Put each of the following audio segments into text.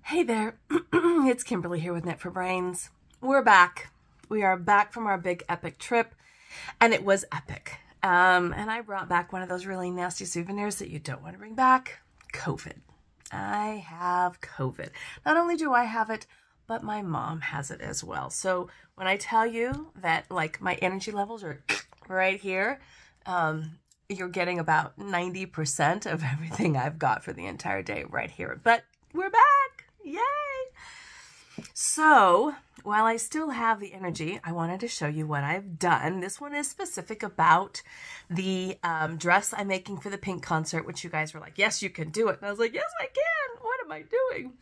Hey there, it's Kimberly here with Knit for Brains. We're back. We are back from our big epic trip, and it was epic. And I brought back one of those really nasty souvenirs that you don't want to bring back, COVID. I have COVID. Not only do I have it, but my mom has it as well. So when I tell you that like my energy levels are right here, you're getting about 90% of everything I've got for the entire day right here. But we're back. Yay! So, while I still have the energy, I wanted to show you what I've done. This one is specific about the dress I'm making for the Pink concert, which you guys were like, yes, you can do it. And I was like, yes, I can. What am I doing?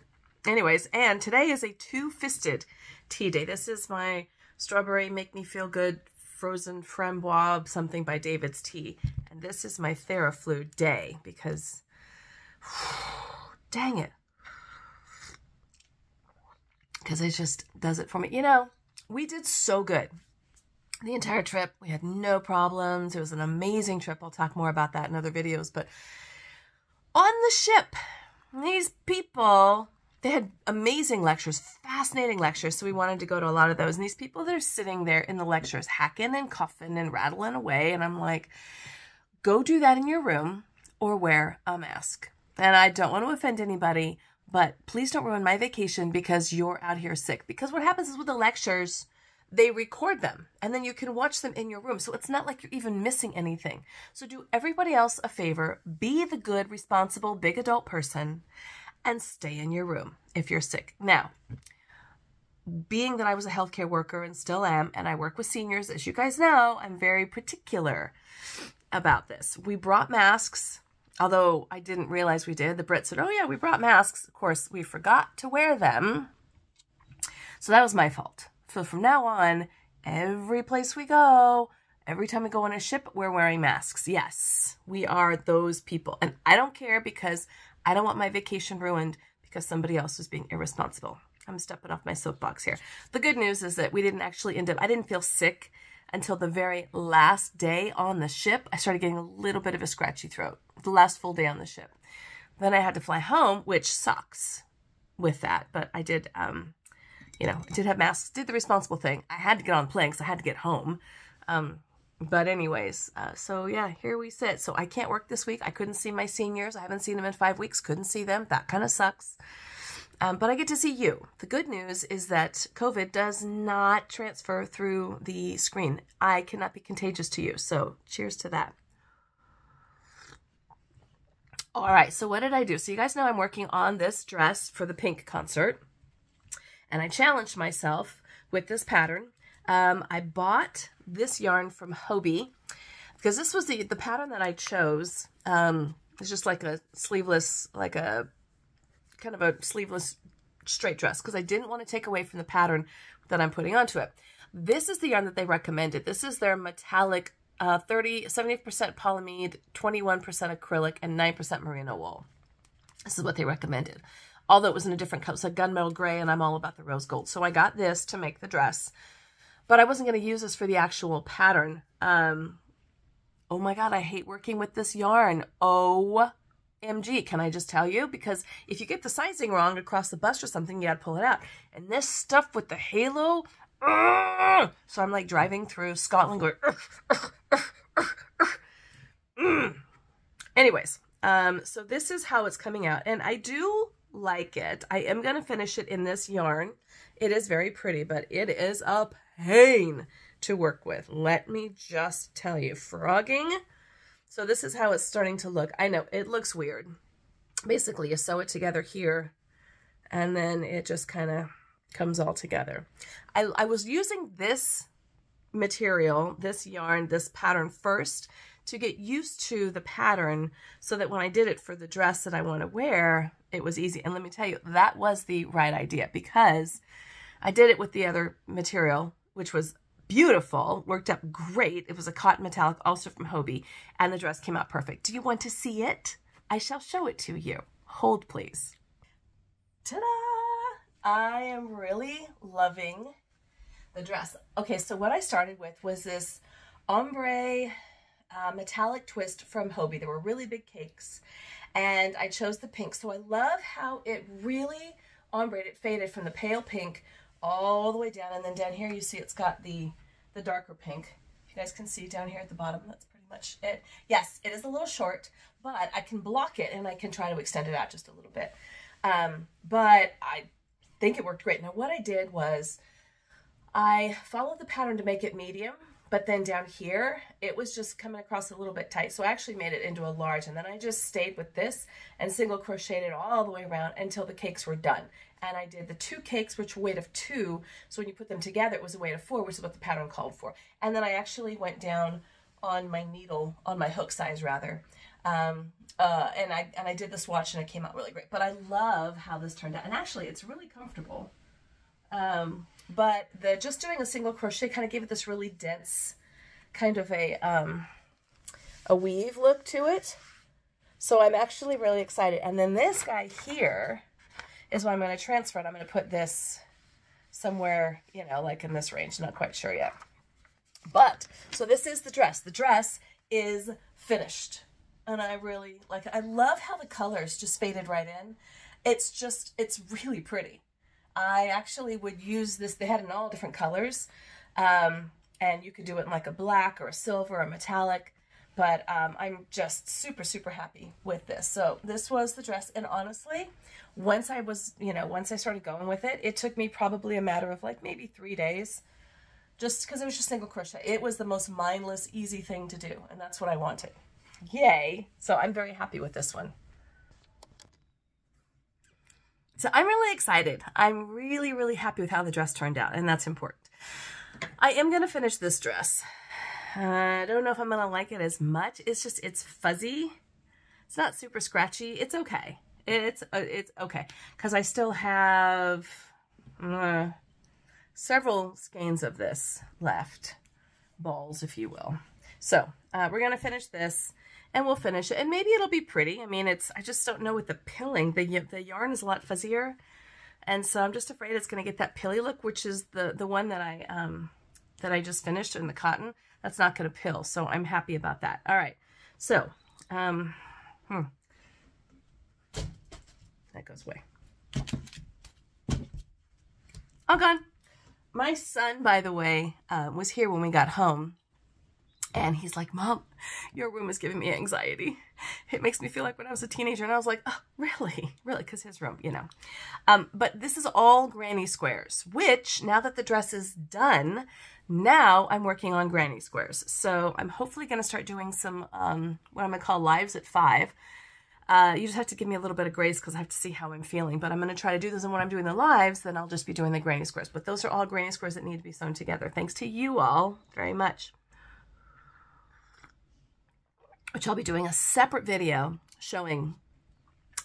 Anyways, and today is a two-fisted tea day. This is my strawberry make me feel good frozen framboise something by David's Tea. And this is my Theraflu day because, dang it. Because it just does it for me. You know, we did so good. The entire trip, we had no problems. It was an amazing trip. I'll talk more about that in other videos. But on the ship, these people, they had amazing lectures, fascinating lectures. So we wanted to go to a lot of those. And these people, they're sitting there in the lectures, hacking and coughing and rattling away. And I'm like, go do that in your room or wear a mask. And I don't want to offend anybody, but please don't ruin my vacation because you're out here sick. Because what happens is with the lectures, they record them and then you can watch them in your room. So it's not like you're even missing anything. So do everybody else a favor, be the good, responsible, big adult person and stay in your room if you're sick. Now, being that I was a healthcare worker and still am, and I work with seniors, as you guys know, I'm very particular about this. We brought masks. Although I didn't realize we did. The Brits said, oh yeah, we brought masks. Of course, we forgot to wear them. So that was my fault. So from now on, every place we go, every time we go on a ship, we're wearing masks. Yes, we are those people. And I don't care because I don't want my vacation ruined because somebody else was being irresponsible. I'm stepping off my soapbox here. The good news is that we didn't actually end up, I didn't feel sick until the very last day on the ship. I started getting a little bit of a scratchy throat. The last full day on the ship. Then I had to fly home, which sucks with that. But I did, you know, I did have masks, did the responsible thing. I had to get on a plane because I had to get home. But anyways, so yeah, here we sit. So I can't work this week. I couldn't see my seniors. I haven't seen them in 5 weeks. Couldn't see them. That kind of sucks. But I get to see you. The good news is that COVID does not transfer through the screen. I cannot be contagious to you. So cheers to that. All right, so what did I do? So you guys know I'm working on this dress for the Pink concert. And I challenged myself with this pattern. I bought this yarn from Hobie because this was the pattern that I chose. It's just like a sleeveless, like a kind of a sleeveless straight dress because I didn't want to take away from the pattern that I'm putting onto it. This is the yarn that they recommended. This is their metallic 70% polyamide, 21% acrylic, and 9% merino wool. This is what they recommended. Although it was in a different color, so gunmetal gray, and I'm all about the rose gold. So I got this to make the dress, but I wasn't going to use this for the actual pattern. Oh my God, I hate working with this yarn. OMG, can I just tell you? Because if you get the sizing wrong across the bust or something, you got to pull it out. And this stuff with the halo, so I'm like driving through Scotland going, Anyways, so this is how it's coming out. And I do like it. I am going to finish it in this yarn. It is very pretty, but it is a pain to work with. Let me just tell you. Frogging. So this is how it's starting to look. I know, it looks weird. Basically, you sew it together here, and then it just kind of comes all together. I was using this material, this yarn, this pattern first to get used to the pattern so that when I did it for the dress that I want to wear, it was easy. And let me tell you, that was the right idea because I did it with the other material, which was beautiful, worked out great. It was a cotton metallic, also from Hobie, and the dress came out perfect. Do you want to see it? I shall show it to you. Hold, please. Ta-da! I am really loving the dress. Okay, so what I started with was this ombre metallic twist from Hobie. They were really big cakes, and I chose the pink. So I love how it really ombre, it faded from the pale pink all the way down, and then down here you see it's got the darker pink. If you guys can see down here at the bottom, that's pretty much it. Yes, it is a little short, but I can block it and I can try to extend it out just a little bit. But I think it worked great. Now what I did was I followed the pattern to make it medium, but then down here, it was just coming across a little bit tight. So I actually made it into a large, and then I just stayed with this and single crocheted all the way around until the cakes were done. And I did the 2 cakes, which were weight of 2. So when you put them together, it was a weight of 4, which is what the pattern called for. And then I actually went down on my needle, on my hook size rather. And I did the swatch, and it came out really great. But I love how this turned out. And actually, it's really comfortable. But just doing a single crochet kind of gave it this really dense kind of a weave look to it. So I'm actually really excited. And then this guy here is what I'm going to transfer. And I'm going to put this somewhere, you know, like in this range. Not quite sure yet. But, so this is the dress. The dress is finished. And I really like it. I love how the colors just faded right in. It's just, it's really pretty. I actually would use this. They had in all different colors. And you could do it in like a black or a silver or a metallic. But I'm just super, super happy with this. So this was the dress. And honestly, once I was, you know, once I started going with it, it took me probably a matter of like maybe 3 days. Just because it was just single crochet. It was the most mindless, easy thing to do. And that's what I wanted. Yay. So I'm very happy with this one. So I'm really excited. I'm really, really happy with how the dress turned out. And that's important. I am going to finish this dress. I don't know if I'm going to like it as much. It's just, it's fuzzy. It's not super scratchy. It's okay. It's okay. Because I still have several skeins of this left. Balls, if you will. So we're going to finish this. And we'll finish it. And maybe it'll be pretty. I mean, I just don't know with the pilling. The yarn is a lot fuzzier. And so I'm just afraid it's going to get that pilly look, which is the one that I just finished in the cotton. That's not going to pill. So I'm happy about that. All right. So, that goes away. All gone. My son, by the way, was here when we got home. And he's like, Mom, your room is giving me anxiety. It makes me feel like when I was a teenager. And I was like, oh, really? Really? Because his room, you know. But this is all granny squares, which now that the dress is done, now I'm working on granny squares. So I'm hopefully going to start doing some, what I'm going to call lives at 5. You just have to give me a little bit of grace because I have to see how I'm feeling. But I'm going to try to do this. And when I'm doing the lives, then I'll just be doing the granny squares. But those are all granny squares that need to be sewn together. Thanks to you all very much. Which I'll be doing a separate video showing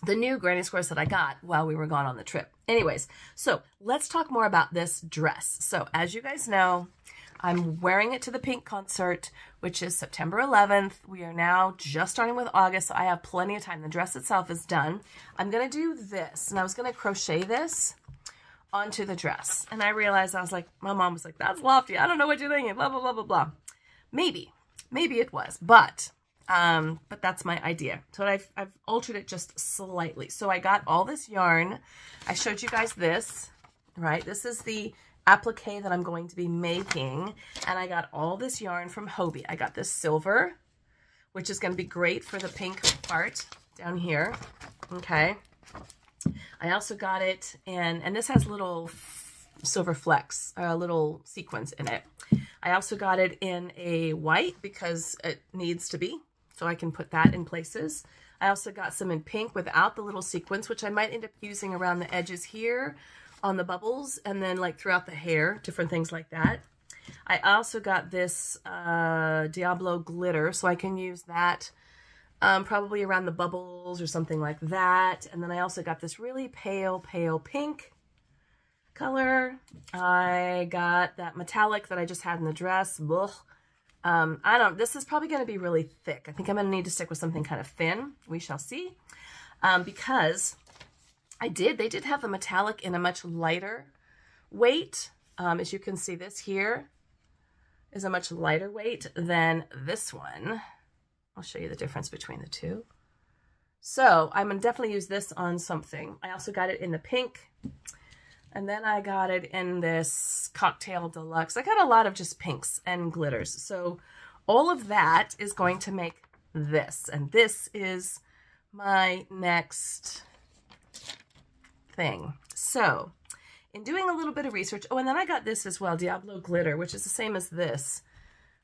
the new granny squares that I got while we were gone on the trip. Anyways, so let's talk more about this dress. So as you guys know, I'm wearing it to the Pink concert, which is September 11th. We are now just starting with August, so I have plenty of time. The dress itself is done. I'm going to do this, and I was going to crochet this onto the dress. And I realized, I was like, my mom was like, that's lofty. I don't know what you're thinking, blah, blah, blah, blah, blah. Maybe it was, but that's my idea. So I've altered it just slightly. So I got all this yarn. I showed you guys this, right? This is the applique that I'm going to be making. And I got all this yarn from Hobie. I got this silver, which is going to be great for the pink part down here. Okay. I also got it in, and this has little silver flecks, little sequins in it. I also got it in a white because it needs to be. So I can put that in places. I also got some in pink without the little sequins, which I might end up using around the edges here on the bubbles and then like throughout the hair, different things like that. I also got this Diablo glitter, so I can use that probably around the bubbles or something like that. And then I also got this really pale pink color. I got that metallic that I just had in the dress. Ugh. This is probably going to be really thick. I think I'm going to need to stick with something kind of thin. We shall see. Because they did have the metallic in a much lighter weight. As you can see, this here is a much lighter weight than this one. I'll show you the difference between the two. So I'm going to definitely use this on something. I also got it in the pink. And then I got it in this Cocktail Deluxe. I got a lot of just pinks and glitters. So all of that is going to make this. And this is my next thing. So in doing a little bit of research, oh, and then I got this as well, Diablo Glitter, which is the same as this.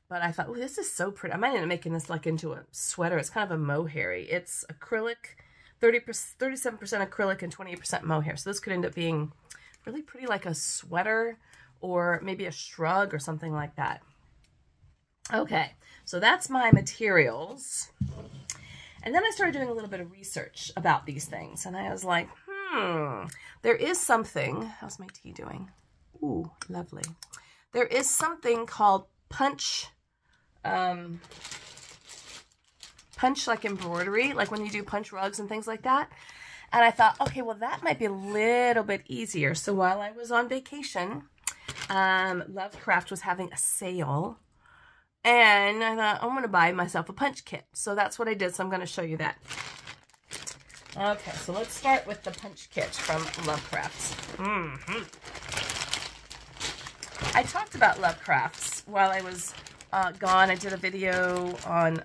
But I thought, oh, this is so pretty. I might end up making this like into a sweater. It's kind of a mohairy. It's acrylic, 37% acrylic and 28% mohair. So this could end up being really pretty, like a sweater or maybe a shrug or something like that. Okay, so that's my materials. And then I started doing a little bit of research about these things. And I was like, there is something. How's my tea doing? Ooh, lovely. There is something called punch like embroidery, like when you do punch rugs and things like that. And I thought, okay, well, that might be a little bit easier. So while I was on vacation, Lovecraft was having a sale. And I thought, I'm going to buy myself a punch kit. So that's what I did. So I'm going to show you that. Okay, so let's start with the punch kit from Lovecraft's. I talked about Lovecraft's while I was gone. I did a video on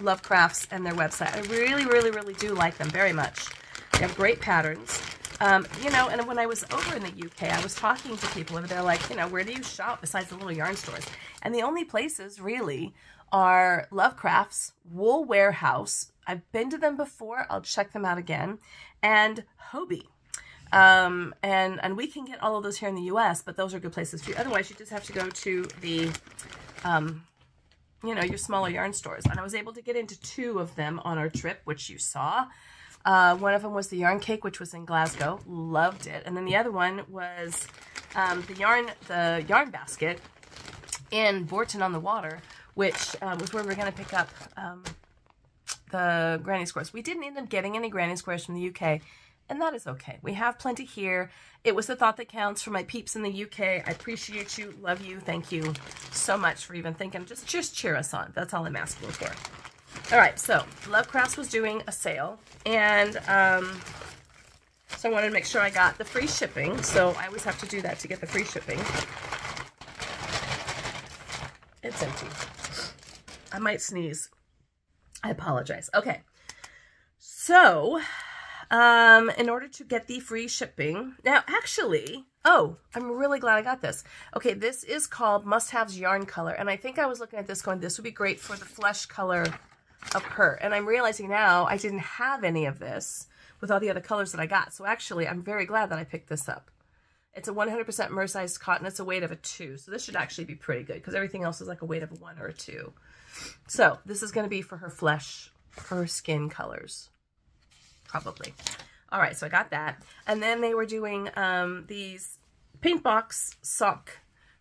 Lovecraft's and their website. I really, really, really do like them very much. They have great patterns. You know, and when I was over in the UK, I was talking to people and they're like, you know, where do you shop besides the little yarn stores? And the only places really are Lovecraft's, Wool Warehouse. I've been to them before. I'll check them out again. And Hobie. And we can get all of those here in the US, but those are good places too. Otherwise, you just have to go to the, you know, your smaller yarn stores. And I was able to get into 2 of them on our trip, which you saw. One of them was the Yarn Cake, which was in Glasgow. Loved it. And then the other one was the yarn basket in Bourton-on-the-Water, which was where we were going to pick up the granny squares. We didn't end up getting any granny squares from the UK, and that is okay. We have plenty here. It was the thought that counts for my peeps in the UK. I appreciate you, love you, thank you so much for even thinking. Just cheer us on. That's all I'm asking for. All right, so Lovecraft's was doing a sale, and so I wanted to make sure I got the free shipping. So I always have to do that to get the free shipping. It's empty. I might sneeze. I apologize. Okay, so in order to get the free shipping, now actually, oh, I'm really glad I got this. Okay, this is called Must Haves Yarn Color, and I think I was looking at this going, this would be great for the flesh color of her. And I'm realizing now I didn't have any of this with all the other colors that I got. So actually, I'm very glad that I picked this up. It's a 100% mercerized cotton. It's a weight of a 2. So this should actually be pretty good because everything else is like a weight of a 1 or a 2. So this is going to be for her flesh, for her skin colors, probably. All right, so I got that. And then they were doing these pink box sock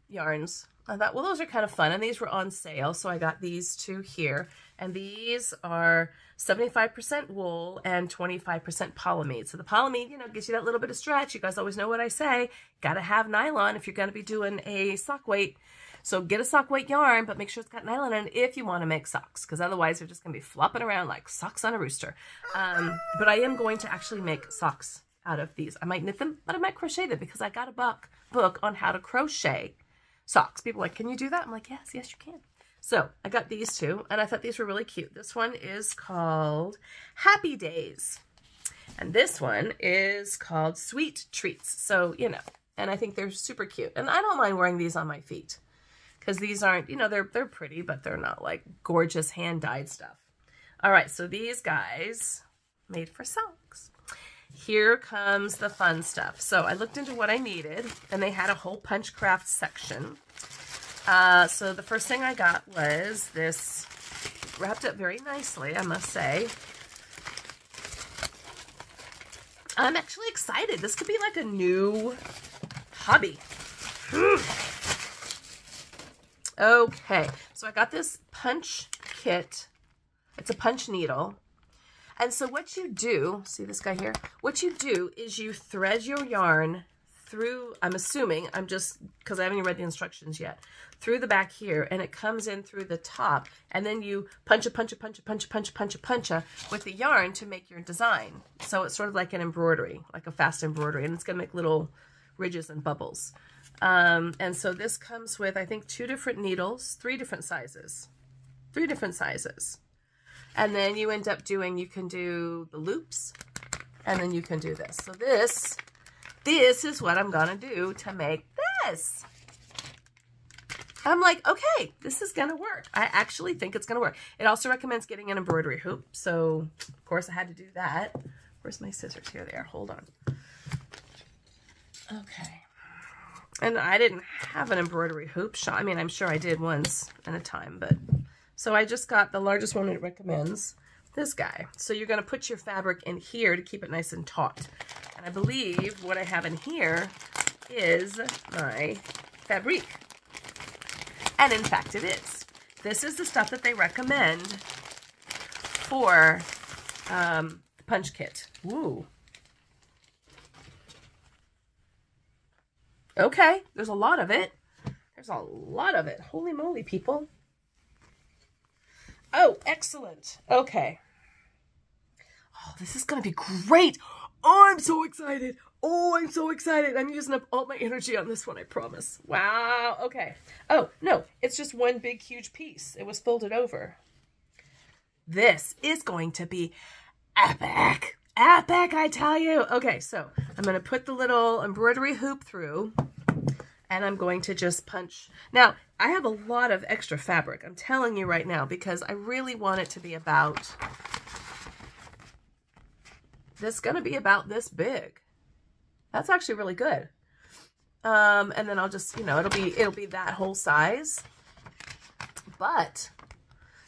yarns. I thought, well, those are kind of fun. And these were on sale. So I got these 2 here. And these are 75% wool and 25% polyamide. So the polyamide, you know, gives you that little bit of stretch. You guys always know what I say. Got to have nylon if you're going to be doing a sock weight. So get a sock weight yarn, but make sure it's got nylon in it if you want to make socks. Because otherwise, they're just going to be flopping around like socks on a rooster. But I am going to actually make socks out of these. I might knit them, but I might crochet them because I got a book on how to crochet socks. People are like, can you do that? I'm like, yes, you can. So I got these 2, and I thought these were really cute. This one is called Happy Days, and this one is called Sweet Treats. So, you know, and I think they're super cute. And I don't mind wearing these on my feet because these aren't, you know, they're pretty, but they're not like gorgeous hand-dyed stuff. All right, so these guys made for socks. Here comes the fun stuff. So I looked into what I needed, and they had a whole punch craft section. So the first thing I got was this, wrapped up very nicely, I must say. I'm actually excited. This could be like a new hobby. Okay, so I got this punch kit. It's a punch needle. And so what you do, see this guy here? What you do is you thread your yarn through, I'm assuming, I'm just, because I haven't even read the instructions yet, through the back here, and it comes in through the top, and then you punch with the yarn to make your design. So it's sort of like an embroidery, like a fast embroidery, and it's going to make little ridges and bubbles. And so this comes with, I think, 2 different needles, 3 different sizes. 3 different sizes. And then you end up doing, you can do the loops, and then you can do this. So this is what I'm gonna do to make this. I'm like, okay, this is gonna work. I actually think it's gonna work. It also recommends getting an embroidery hoop. So of course I had to do that. Where's my scissors? Here they are, hold on. Okay. And I didn't have an embroidery hoop shop. I mean, I'm sure I did once in a time, but so I just got the largest one it recommends, this guy. So you're going to put your fabric in here to keep it nice and taut. And I believe what I have in here is my fabric. And in fact, it is. This is the stuff that they recommend for the punch kit. Woo. Okay, there's a lot of it. There's a lot of it. Holy moly, people. Oh, excellent. Okay. Oh, this is going to be great. Oh, I'm so excited. Oh, I'm so excited. I'm using up all my energy on this one, I promise. Wow. Okay. Oh, no, it's just one big, huge piece. It was folded over. This is going to be epic. Epic, I tell you. Okay, so I'm going to put the little embroidery hoop through, and I'm going to just punch. Now, I have a lot of extra fabric, I'm telling you right now, because I really want it to be about, this is going to be about this big. That's actually really good. And then I'll just, you know, it'll be that whole size. But,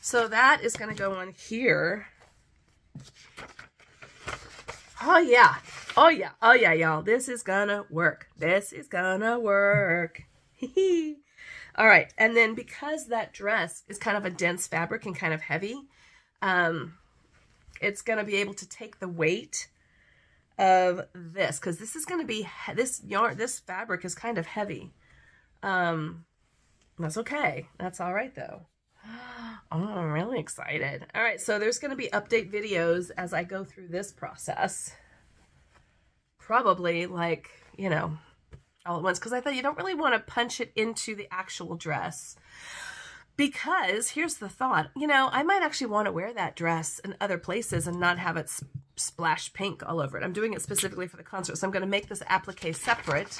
so that is going to go on here. Oh, yeah. Oh, yeah. Oh, yeah, y'all. This is gonna work. This is gonna work. All right. And then because that dress is kind of a dense fabric and kind of heavy, it's going to be able to take the weight of this, because this is going to be, this fabric is kind of heavy. That's okay. That's all right, though. Oh, I'm really excited. All right, so there's going to be update videos as I go through this process. Probably, like, you know, all at once, because I thought you don't really want to punch it into the actual dress. Because here's the thought, you know, I might actually want to wear that dress in other places and not have it splash pink all over it. I'm doing it specifically for the concert, so I'm going to make this applique separate,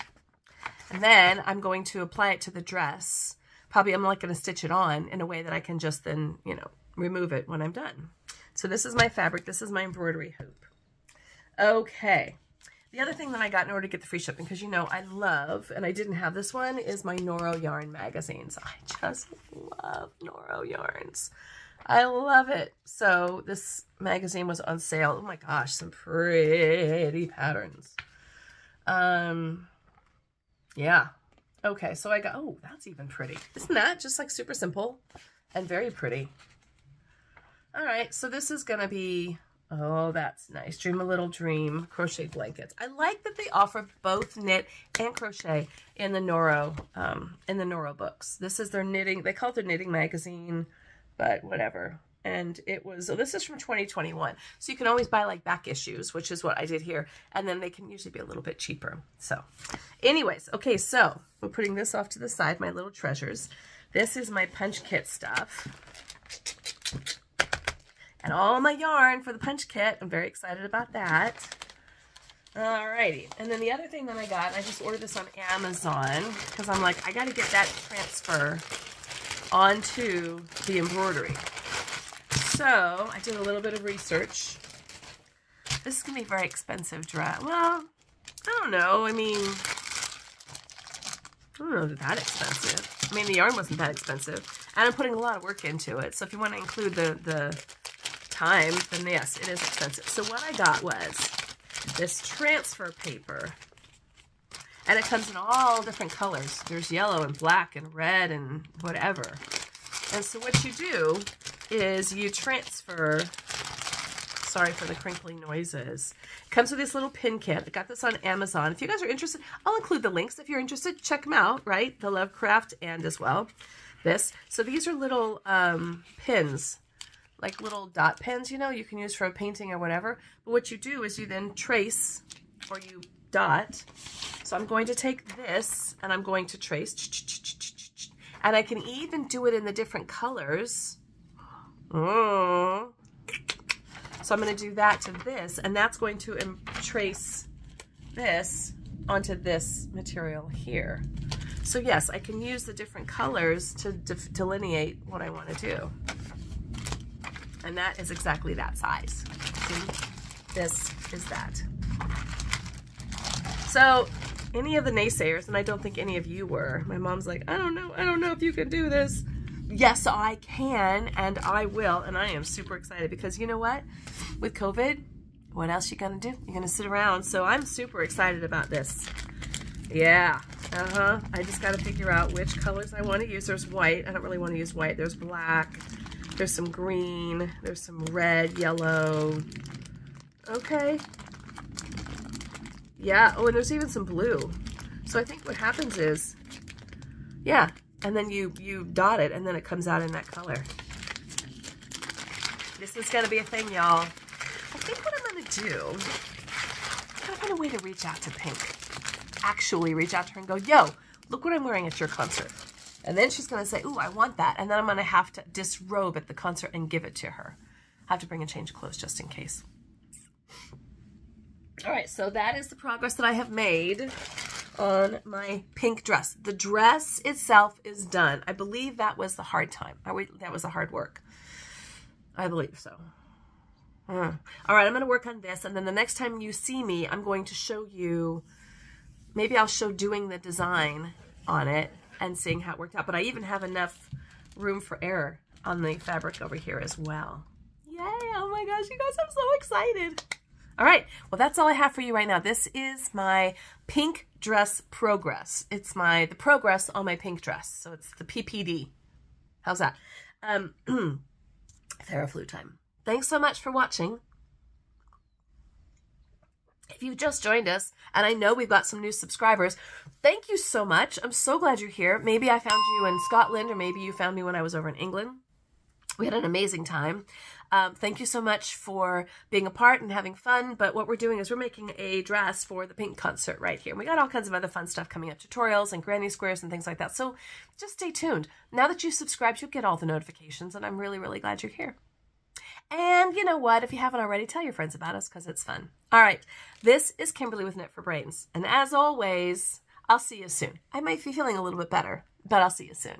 and then I'm going to apply it to the dress. Probably I'm not going to stitch it on in a way that I can just then, you know, remove it when I'm done. So this is my fabric. This is my embroidery hoop. Okay. The other thing that I got in order to get the free shipping, because you know I love, and I didn't have this one, is my Noro yarn magazines. I just love Noro yarns. I love it. So this magazine was on sale. Oh my gosh, some pretty patterns. Yeah. Okay, so I got, oh, that's even pretty. Isn't that just like super simple and very pretty? All right, so this is going to be, oh, that's nice. Dream a Little Dream crochet blankets. I like that they offer both knit and crochet in the Noro books. This is their knitting, they call it their knitting magazine, but whatever. And it was, so this is from 2021. So you can always buy like back issues, which is what I did here. And then they can usually be a little bit cheaper. So anyways, okay, so we're putting this off to the side, my little treasures. This is my punch kit stuff. And all my yarn for the punch kit. I'm very excited about that. Alrighty. And then the other thing that I got, I just ordered this on Amazon because I'm like, I got to get that transfer onto the embroidery. So I did a little bit of research. This is going to be a very expensive dress. Well, I don't know. I mean, I don't know if it's that expensive. I mean, the yarn wasn't that expensive. And I'm putting a lot of work into it. So if you want to include the time, then yes, it is expensive. So what I got was this transfer paper. And it comes in all different colors. There's yellow and black and red and whatever. And so what you do is you transfer Sorry for the crinkly noises. It comes with this little pin kit. I got this on Amazon. If you guys are interested, I'll include the links. If you're interested, check them out, right? The Lovecraft and as well this. So these are little pins, like little dot pins, you know, you can use for a painting or whatever. But what you do is you then trace or you dot. So I'm going to take this and I'm going to trace. And I can even do it in the different colors. So I'm going to do that to this, and that's going to trace this onto this material here. So yes, I can use the different colors to delineate what I want to do. And that is exactly that size. See? This is that. So any of the naysayers, and I don't think any of you were, my mom's like, I don't know if you can do this. Yes, I can, and I will, and I am super excited because you know what? With COVID, what else you gonna do? You're gonna sit around, so I'm super excited about this. Yeah, I just gotta figure out which colors I want to use. There's white. I don't really want to use white. There's black. There's some green. There's some red, yellow. Okay. Yeah, oh, and there's even some blue. So I think what happens is, yeah, and then you dot it, and then it comes out in that color. This is gonna be a thing, y'all. I think what I'm gonna do, I gotta find a way to reach out to Pink. Actually reach out to her and go, yo, look what I'm wearing at your concert. And then she's gonna say, ooh, I want that. And then I'm gonna have to disrobe at the concert and give it to her. I have to bring a change of clothes just in case. All right, so that is the progress that I have made on my pink dress. The dress itself is done. I believe that was the hard time. That was the hard work. I believe so. All right, I'm going to work on this, and then the next time you see me, I'm going to show you, maybe I'll show doing the design on it and seeing how it worked out. But I even have enough room for error on the fabric over here as well. Yay! Oh my gosh, you guys, I'm so excited. All right, well, that's all I have for you right now. This is my pink dress progress. It's the progress on my pink dress. So it's the PPD. How's that? Theraflu time. Thanks so much for watching. If you've just joined us, and I know we've got some new subscribers, thank you so much. I'm so glad you're here. Maybe I found you in Scotland, or maybe you found me when I was over in England. We had an amazing time. Thank you so much for being a part and having fun. But what we're doing is we're making a dress for the pink concert right here. And we got all kinds of other fun stuff coming up, tutorials and granny squares and things like that. So just stay tuned. Now that you subscribed, you'll get all the notifications, and I'm really, really glad you're here. And you know what? If you haven't already, tell your friends about us because it's fun. All right. This is Kimberly with Knit for Brains. And as always, I'll see you soon. I might be feeling a little bit better, but I'll see you soon.